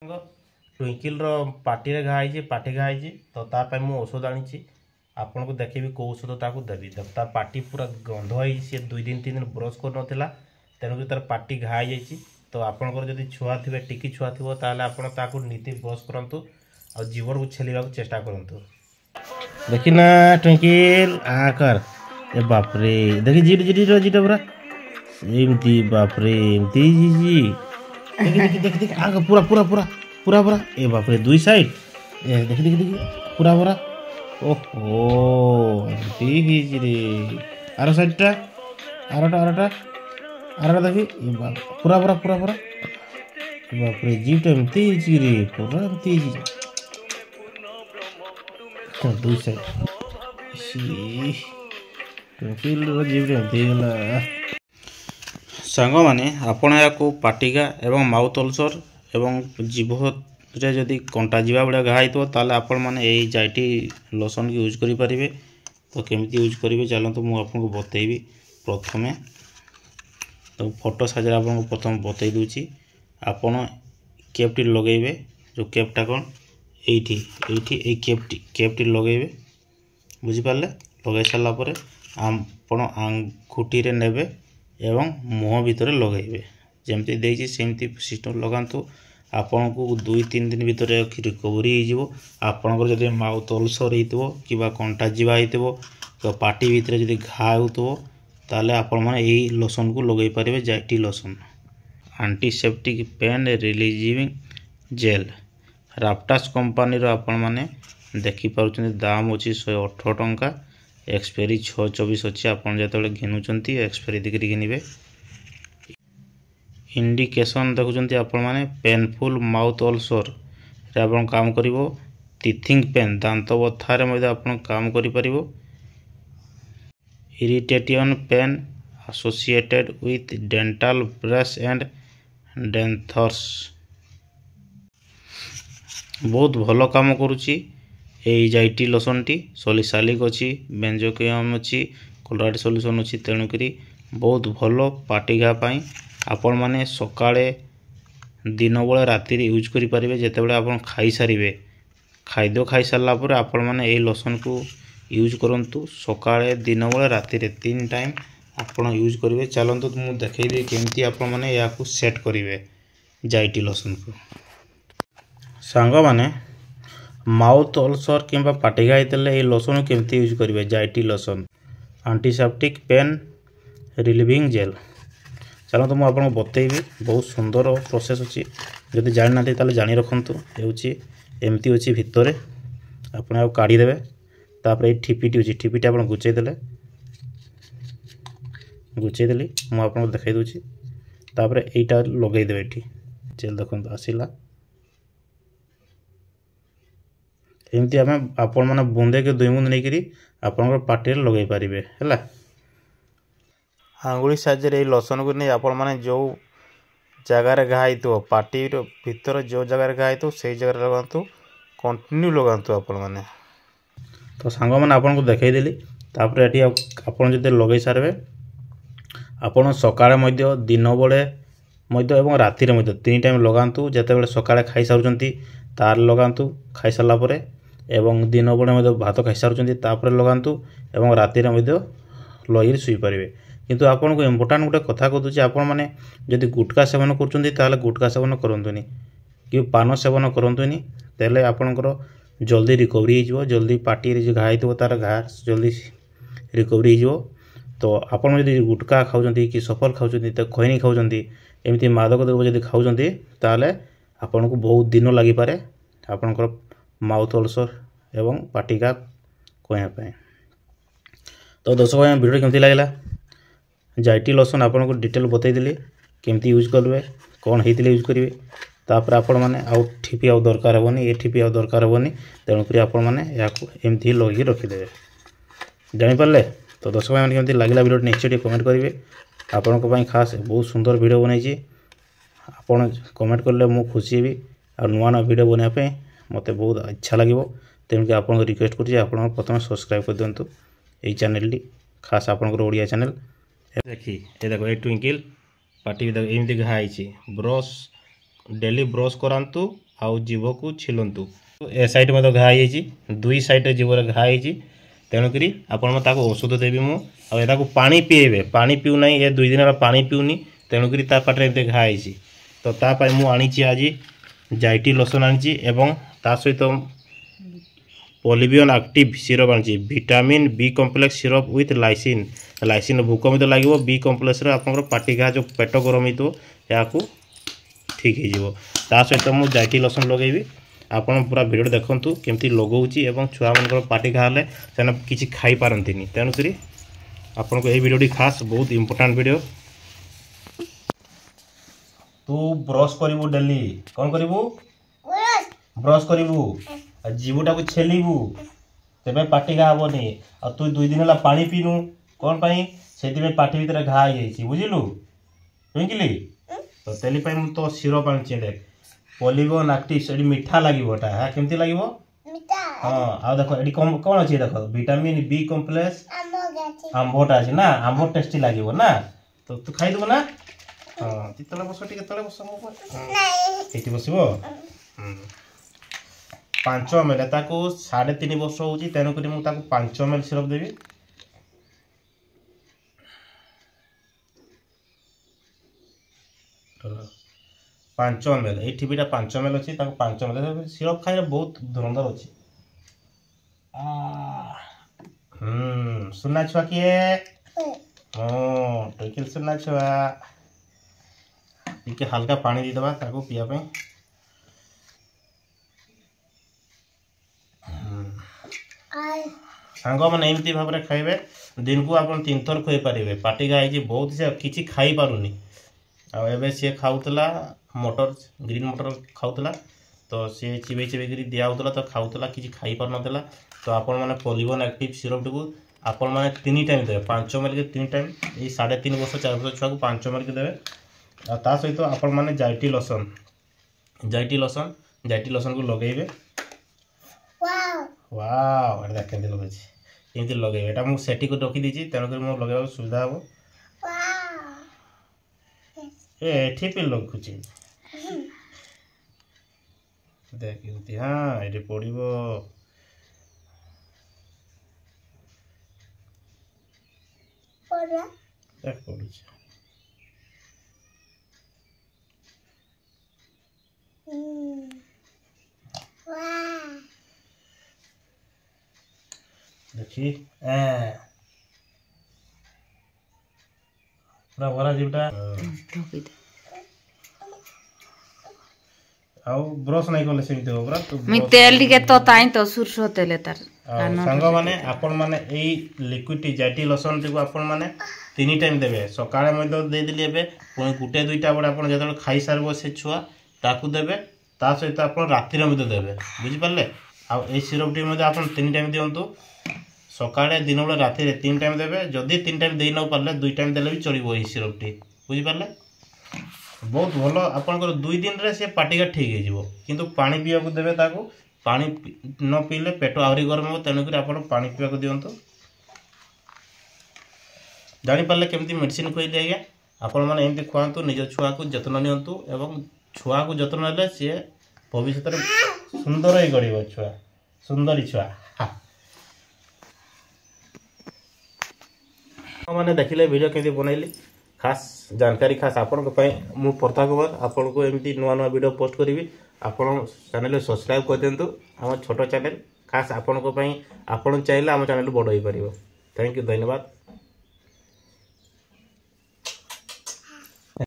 ट्विंकिल party घाई पाटी घाई तो तापाई मुझे औषध आनी आपन को देखेबी कौ औषध ताकू देवी तार पार्टी पूरा गंध हो सी 2 दिन 3 दिन ब्रश कर नाला तेणुक तार पार्टी घाई जाइए तो आपंकर जब छुआ थे टिकी छुआ थो आपको नीति ब्रश करूँ और जीवन को छेल चेष्टा करूँ देखना ट्विंकिल आकर ए बापरे देखी जीट जीट जीट पूरा एमती बापरे एमती जी देख देख देख आग पूरा पूरा पूरा पूरा पूरा ए बापरे 2 साइड देख देख देख पूरा पूरा ओहो एमती जी रे आर साइडटा आरटा देखी पूरा पूरा पूरा पूरा बापरे जीट एमती जी रे पूरा एमती जी 2 साइड सांग मैंने आपण या पाटिका एवं माउथ अल्सर एवं जीभरे जदि कंटा जीवा भाया घाई थो ताले आपण मैंने यही जाइटी लोशन की यूज करें तो केमिति यूज करेंगे चलते मुझे आपको बतेबी प्रथमे तो फोटो साइज आपको प्रथम बतई दूची आपण कैपटी लगेबे जो कैपटा कौन ये कैपटी लगेबे बुझिपारे लगे सारापर आपण आंगुठी रे नेबे एवं मुह भितर लगेबे जमती देछि सेमती सिस्टम लगातु आपन को 2-3 दिन भितर रिकवरी हो आपनकर जदि माउथ अल्सर होइतबो किबा कंटा जीवा होइतबो तो पार्टी भितर जदि घा होतबो ताले आपण माने एही लोशन को लगेई पारिबे Zytee lotion antiseptic pain relieving gel राप्टास कंपनी रो आपण माने देखि पारुछन दाम अछि 118 टंका एक्सपायरी 6/24 अच्छी आपन जो घिनुंट एक्सपायरी देखिए घिनबे इंडिकेशन देखुं आपण मैंने पेनफुल माउथ अल्सर आप काम कर टीथिंग पेन दांत बथार काम कर irritation pain associated with dental brush and dentures बहुत भल काम करुच्ची जाइटी लोशन टी सलिसालिक अच्छी बेंजोकियम अच्छी कोलराइड सल्यूशन अच्छी तेणुक बहुत भल पार्टी घापाई आपण मैंने सकाळे दिन बेले राति यूज करेंगे जिते आप खाई सारे खाद्य खाई सारापर आपण मैंने यही लोशन को यूज करूँ सकाळे दिन बेले राति 3 टाइम आपण यूज करेंगे चलतु मुझे देखी केमती आपण मैंने या सेट करेंगे जाइटी लोशन को सांग मैंने माउथ अल्सर किंबा पाटी घाई ये लोशन केमती यूज करेंगे Zytee lotion antiseptic pain relieving gel चलो तो मुझे आपको बतेबी बहुत सुंदर प्रोसेस अच्छी जब जानी ना ताले जानी रखु एमती अच्छी भितर आप काढ़ीदे तापर ये ठिपीटी अच्छी ठिपीटी आप गुचेदेले गुचेदेली मुझे आपको देखा दूसरी तापर यहीटा लगेदेवे ये जेल देखो आसला एमती आम आपण मैंने बुंदे के 2 बुंद नहीं आपंकर पार्टी लगे पारे है आंगुली साइज लोशन को नहीं आपण मैंने जो जगार घाई तो पार्टी भीतर जो जगार घाई तो से जगह लगातु कंटिन्यू लगातु आपण मैंने तो सांग मैंने आपको देखईदेली तापर ये आपड़ जो लगे सारे आपड़ सकाळे दिन बेले राति 3 टाइम लगातु जिते सकाळे खाई सारूँ तार लगातु खाई सारापर एवं दिन बेले भात खाई सारूँ तापर लगातु एवं राति लगे शुईपारे किंतु आपन को इम्पोर्टाट गोटे कथा कहूँ आपण मैंने जदि गुटका सेवन कर गुटका सेवन करूँ कि पान सेवन करूँ तेल आपणकर जल्दी रिकवरी हो जल्दी पार्टी जो घाई थो तार घा जल्दी रिकवरी हो तो आपड़ जब गुटका खाऊँ कि सफल खाऊँ तो खैनी खाऊँ एमती मादक द्रव्य जब खाऊँ ताले आपन को बहुत दिन लगिपारे आपणकर माउथ अल्सर एवं पार्टी घा कहवाई तो दर्शक भाई वीडियो केमती लगे जाइटी लोशन आपको डिटेल बतईदेली केमती यूज करेंगे कौन होते यूज करेंगे तापर आपण मैंने आउ ठिपी आउ दरकार हेनी ये ठिपी आउ दरकार हेनी तेणुक आपण मैंने एमती लगे रखिदे जानीपारे तो दर्शक भाई केमती लगे वीडियो निश्चय कमेंट करेंगे आपण खास बहुत सुंदर वीडियो बनाई आपण कमेंट कले मु खुशी भी आ नुआ नुआ वीडियो बनाने मत बहुत इच्छा लगे तेणुक आपको रिक्वेस्ट कर प्रथम सब्सक्राइब कर दिंतु यही चैनल खास आपंकर ओडिया चैनल देखी ये देखो ये ट्विंकिल पार्टी एमती घाई ब्रश डेली ब्रश करातु आउ जीव को छिलंतु ए साइड में घा होती दुई साइड जीवर घा होती तेणुक आपण औषध देवी मुझे पानी पीएबे पानी पीऊ ना ये 2 दिन पानी पीऊनी तेणुक पाटे एमती घा होती तो तापाई मु आनी आज जाइटी लोशन आनी एवं ता सहित पोलिवियन एक्टिव सिरप आनी vitamin B complex syrup with lysine lysine भूक मत लगे बी कम्प्लेक्स आप पाटी घा जो पेट गरम हो ठीक हो सहित मुझे जाइटी लोशन लगेबी आपन पूरा वीडियो देखंतु केमती लगौची एवं छुआ मन पाटी घा ले से किसी खाई पारंतिनी तेणुक आपन को ये वीडियो खास बहुत इंपोर्टेंट वीडियो तू ब्रश करू डेली कौन करू ब्रश करू जीवटा को छेलू तेज पाटी घा हेनी आ तू 2 दिन है पानी पीनु कौन पाई से पाटी भीतर घा हो बुझिलु बुझिली तो तेली तो सिरप आनी देख पोलिवियन एक्टिव से मीठा लगे हाँ केमती लगे हाँ आ देख ये कौन अच्छे देख विटामिन बी कम्प्लेक्स आंबटा अच्छे ना आंब टेस्टी लगे ना तो तू खाईदेव ना हाँ तले बस टे तले बस ये बस 5 ml 3.5 वर्ष हो तेणुक 5 ml सिरप देवी 5 ml ये टीवीटा 5 ml अच्छी 5 ml सिरप खाई बहुत धुरंधर अच्छी सुना छुआ किए टोकिल सुना छुआ टिके हल्का पानी दीदबा ताको पिया पे सांग मैंने एमती भाव में खाइबे दिन को आप 3 थर खुई पारे पाटी घा बहुत से किसी खाई पारुनी आबे सी खाऊला मटर ग्रीन मटर खाऊला तो सी चिबे चिबे दिया तो खाऊला किसी खाई पार नाला तो आपण मैंने पोलिवियन एक्टिव सिरप टी आपण मैंने 3 टाइम देवे 5 ml के 3 टाइम ये 3.5 वर्ष 4 वर्ष छुआ को 5 ml के देवे आ सहित आपण मैंने जाइटी लोशन को लगेबे वाव अरे देख केमती लगे एमती लगेबे एटा मु सेटी को रखी दीची तेणुक मो लगेबा सुविधा हो एठी पे लगुची देख एमती हाँ ये पड़ो देख पड़ू देखी पूरा भरा जीवटा आउ ब्रश नहीं कले सेमती हो पूरा तो मी तेल टिके तो ताई तो सुरसो तेल तार सांग माने आपण माने एई लिक्विड जाइटी लोशन टी आपण माने 3 टाइम देबे सकाळे मय दे दिली एबे पुणी गुटे 2टा बड आपण जतल खाई सारबो से छुआ ताकू देबे ता सहित आपण रात्रि में देबे बुझी पारले आ ए सिरप टी मध्ये आपण 3 टाइम दियंतु सकाळे दिन बेला राति 3 टाइम देबे जदि 3 टाइम दे न पारले 2 टाइम देले भी चलिबो ए सिरप टी बुझी पारले बहुत भल आपनकर 2 दिन रे से पाटिका ठीक हो जिवो किंतु पानी पिया को देबे ताको पानी न पीले पेट आवरी गरम हो तेणुक आप पानी पीवा को दिंतु जापारे केमती मेडिसिन खुआइले आज्ञा आपण मैंने एमती खुआतु निज छुआ को जत्न नियंतु एवं छुआ को जत्न नेले सी भविष्य में सुंदर ही गढ़ छुआ सुंदरी छुआ मैंने देखिले वीडियो केमती बनैली खास जानकारी खास आपण मु प्रताप कुमार आपण को एमती नुआ नुआ वीडियो पोस्ट करी आपण चैनल सब्सक्राइब कर दिंतु आम छोट चैनल खास आपण को आपण चाहिए आम चैनल बड़ हो पार। थैंक यू धन्यवाद।